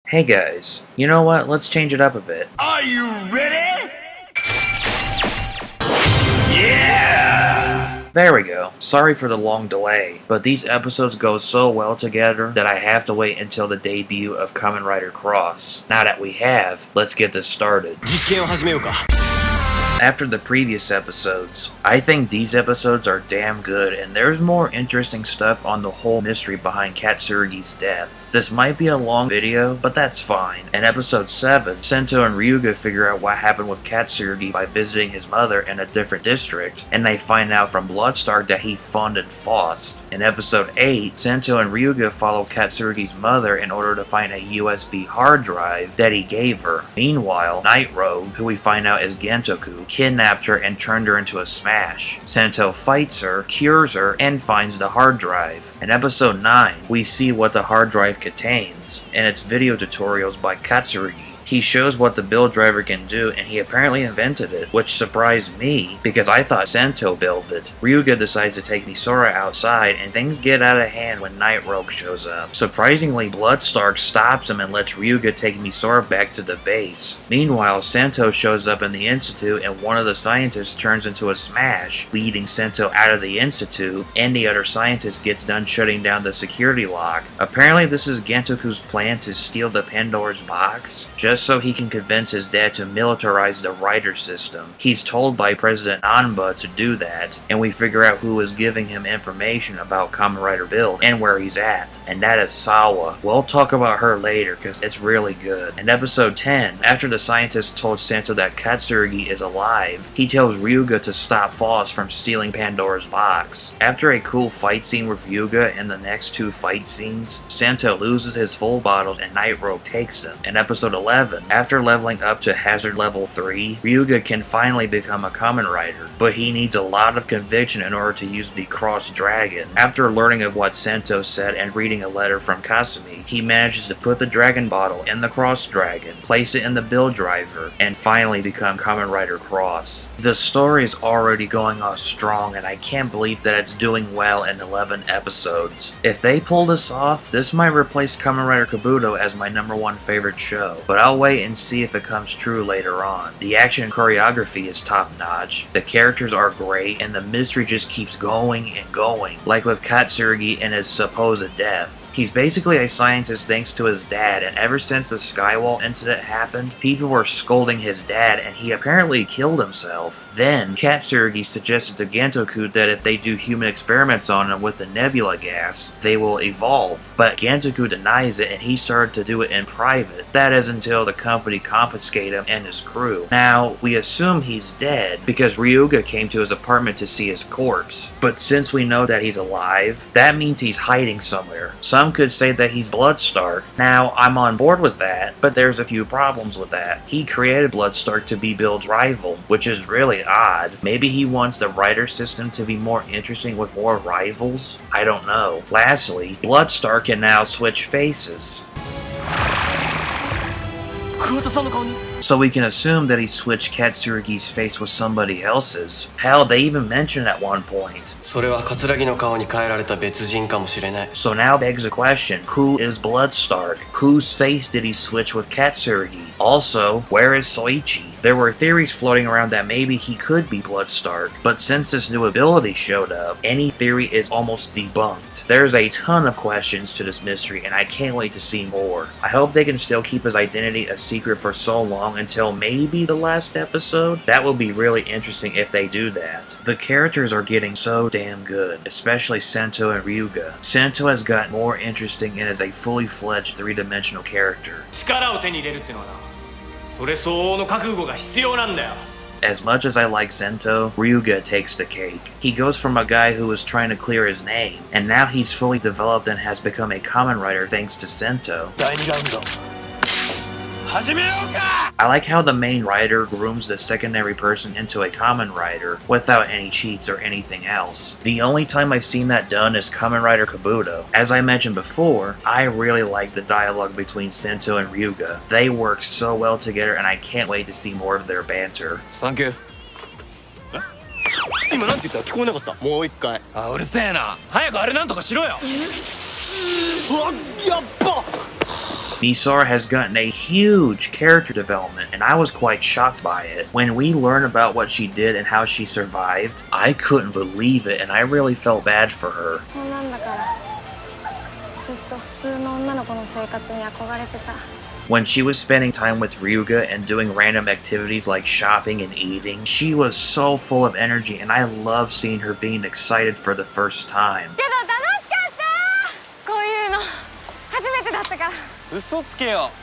Hey guys, you know what? Let's change it up a bit. Are you ready? Yeah! There we go. Sorry for the long delay, but these episodes go so well together that I have to wait until the debut of Kamen Rider Cross. Now that we have, let's get this started. After the previous episodes, I think these episodes are damn good, and there's more interesting stuff on the whole mystery behind Katsuragi's death. This might be a long video, but that's fine. In episode 7, Sento and Ryuga figure out what happened with Katsuragi by visiting his mother in a different district, and they find out from Bloodstar that he funded Faust. In episode 8, Sento and Ryuga follow Katsuragi's mother in order to find a USB hard drive that he gave her. Meanwhile, Night Rogue, who we find out is Gentoku, kidnapped her and turned her into a smash. Sento fights her, cures her, and finds the hard drive. In episode 9, we see what the hard drive contains, and it's video tutorials by Katsuragi. He shows what the build driver can do, and he apparently invented it, which surprised me because I thought Sento built it. Ryuga decides to take Misora outside, and things get out of hand when Night Rogue shows up. Surprisingly, Bloodstar stops him and lets Ryuga take Misora back to the base. Meanwhile, Sento shows up in the Institute, and one of the scientists turns into a smash, leading Sento out of the Institute, and the other scientist gets done shutting down the security lock. Apparently this is Gentoku's plan to steal the Pandora's box, just so he can convince his dad to militarize the Rider system. He's told by President Anba to do that, and we figure out who is giving him information about Kamen Rider Build and where he's at, and that is Sawa. We'll talk about her later because it's really good. In episode 10, after the scientist told Sento that Katsuragi is alive, he tells Ryuga to stop Faust from stealing Pandora's box. After a cool fight scene with Ryuga and the next 2 fight scenes, Sento loses his full bottles and Night Rogue takes them. In episode 11, after leveling up to Hazard Level 3, Ryuga can finally become a Kamen Rider, but he needs a lot of conviction in order to use the Cross Dragon. After learning of what Sento said and reading a letter from Kasumi, he manages to put the Dragon Bottle in the Cross Dragon, place it in the build driver, and finally become Kamen Rider Cross. The story is already going off strong, and I can't believe that it's doing well in 11 episodes. If they pull this off, this might replace Kamen Rider Kabuto as my #1 favorite show, but I'll wait and see if it comes true later on. The action and choreography is top notch, the characters are great, and the mystery just keeps going and going, like with Katsuragi and his supposed death. He's basically a scientist thanks to his dad, and ever since the Skywall incident happened, people were scolding his dad and he apparently killed himself. Then, Katsuragi suggested to Gentoku that if they do human experiments on him with the nebula gas, they will evolve. But Gentoku denies it and he started to do it in private. That is until the company confiscated him and his crew. Now, we assume he's dead because Ryuga came to his apartment to see his corpse. But since we know that he's alive, that means he's hiding somewhere. Some could say that he's Bloodstar. Now, I'm on board with that, but there's a few problems with that. He created Bloodstar to be Build's rival, which is really odd. Maybe he wants the Rider system to be more interesting with more rivals? I don't know. Lastly, Bloodstar can now switch faces. So we can assume that he switched Katsuragi's face with somebody else's. Hell, they even mention at one point. So now begs the question, who is Bloodstar? Whose face did he switch with Katsuragi? Also, where is Soichi? There were theories floating around that maybe he could be Bloodstar, but since this new ability showed up, any theory is almost debunked. There's a ton of questions to this mystery, and I can't wait to see more. I hope they can still keep his identity a secret for so long until maybe the last episode. That will be really interesting if they do that. The characters are getting so damn good, especially Sento and Ryuga. Sento has gotten more interesting and is a fully fledged 3-dimensional character. As much as I like Sento, Ryuga takes the cake. He goes from a guy who was trying to clear his name, and now he's fully developed and has become a Kamen Rider thanks to Sento. I like how the main rider grooms the secondary person into a Kamen Rider without any cheats or anything else. The only time I've seen that done is Kamen Rider Kabuto. As I mentioned before, I really like the dialogue between Sento and Ryuga. They work so well together and I can't wait to see more of their banter. Thank you. 今なんて言った聞こえなかった。もう一回。あ、うるせえな。早くあれなんとかしろよ。うわ、やっば。Misora has gotten a huge character development, and I was quite shocked by it. When we learn about what she did and how she survived, I couldn't believe it, and I really felt bad for her. When she was spending time with Ryuga and doing random activities like shopping and eating, she was so full of energy, and I love seeing her being excited for the first time.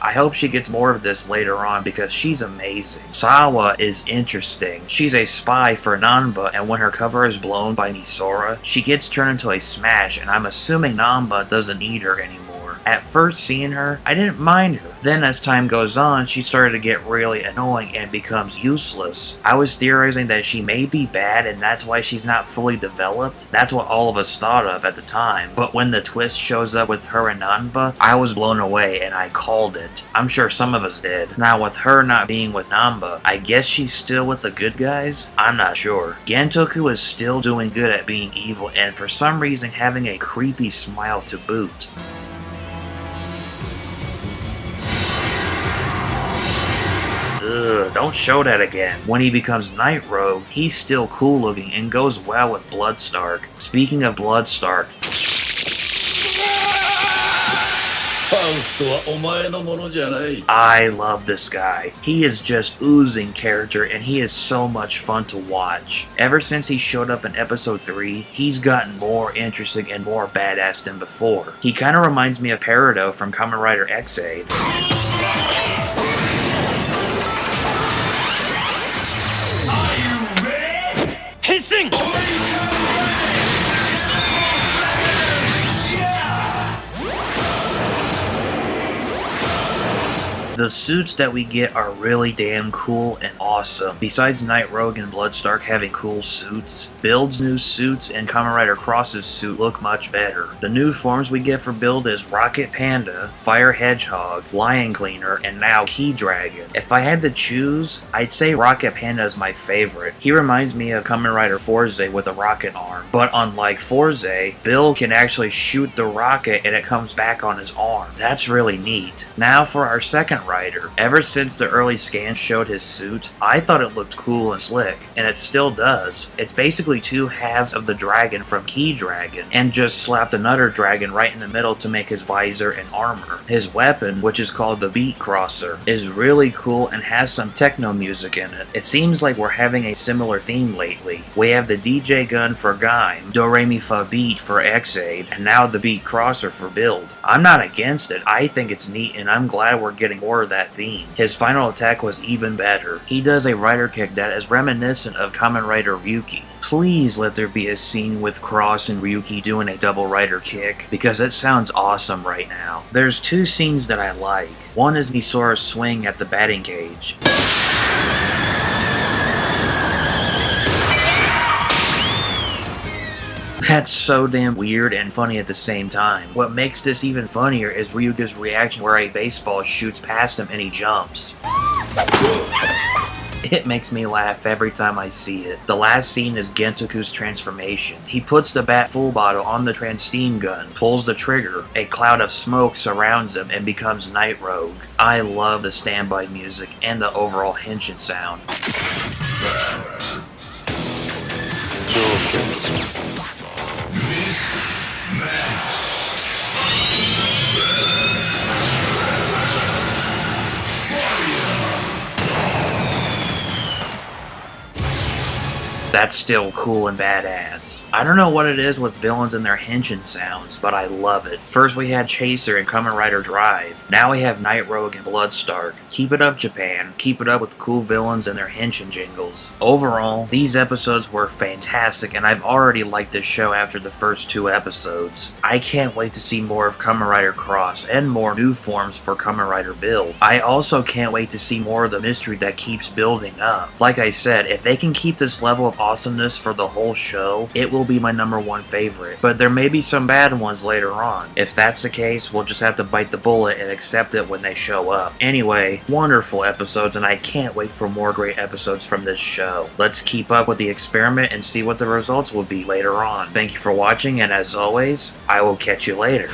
I hope she gets more of this later on because she's amazing. Sawa is interesting. She's a spy for Nanba, and when her cover is blown by Misora, she gets turned into a smash, and I'm assuming Nanba doesn't need her anymore. At first seeing her, I didn't mind her. Then as time goes on, she started to get really annoying and becomes useless. I was theorizing that she may be bad and that's why she's not fully developed. That's what all of us thought of at the time. But when the twist shows up with her and Nanba, I was blown away and I called it. I'm sure some of us did. Now with her not being with Nanba, I guess she's still with the good guys? I'm not sure. Gentoku is still doing good at being evil and for some reason having a creepy smile to boot. Ugh, don't show that again. When he becomes Night Rogue, he's still cool looking and goes well with Bloodstark. Speaking of Bloodstark, I love this guy. He is just oozing character and he is so much fun to watch. Ever since he showed up in episode 3, he's gotten more interesting and more badass than before. He kinda reminds me of Peridot from Kamen Rider X-Aid. Hissing! The suits that we get are really damn cool and awesome. Besides Night Rogue and Bloodstark having cool suits, Build's new suits and Kamen Rider Cross's suit look much better. The new forms we get for Build is Rocket Panda, Fire Hedgehog, Lion Cleaner, and now Key Dragon. If I had to choose, I'd say Rocket Panda is my favorite. He reminds me of Kamen Rider Forze with a rocket arm. But unlike Forze, Build can actually shoot the rocket and it comes back on his arm. That's really neat. Now for our second Rider. Ever since the early scans showed his suit, I thought it looked cool and slick, and it still does. It's basically two halves of the dragon from Key Dragon, and just slapped another dragon right in the middle to make his visor and armor. His weapon, which is called the Beat Crosser, is really cool and has some techno music in it. It seems like we're having a similar theme lately. We have the DJ gun for Gaim, Do Re Mi Fa Beat for X-Aid, and now the Beat Crosser for Build. I'm not against it, I think it's neat and I'm glad we're getting more of that theme. His final attack was even better. He does a rider kick that is reminiscent of Kamen Rider Ryuki. Please let there be a scene with Cross and Ryuki doing a double rider kick, because it sounds awesome right now. There's two scenes that I like. One is Misora's swing at the batting cage. That's so damn weird and funny at the same time. What makes this even funnier is Ryuga's reaction where a baseball shoots past him and he jumps. It makes me laugh every time I see it. The last scene is Gentoku's transformation. He puts the bat full bottle on the steam gun, pulls the trigger, a cloud of smoke surrounds him, and becomes Night Rogue. I love the standby music and the overall henshin sound. That's still cool and badass. I don't know what it is with villains and their henshin sounds, but I love it. First we had Chaser and Kamen Rider Drive. Now we have Night Rogue and Bloodstark. Keep it up, Japan. Keep it up with cool villains and their henshin jingles. Overall, these episodes were fantastic, and I've already liked this show after the first 2 episodes. I can't wait to see more of Kamen Rider Cross and more new forms for Kamen Rider Build. I also can't wait to see more of the mystery that keeps building up. Like I said, if they can keep this level of awesomeness for the whole show, it will be my #1 favorite. But there may be some bad ones later on. If that's the case, we'll just have to bite the bullet and accept it when they show up. Anyway, wonderful episodes, and I can't wait for more great episodes from this show. Let's keep up with the experiment and see what the results will be later on. Thank you for watching, and as always, I will catch you later.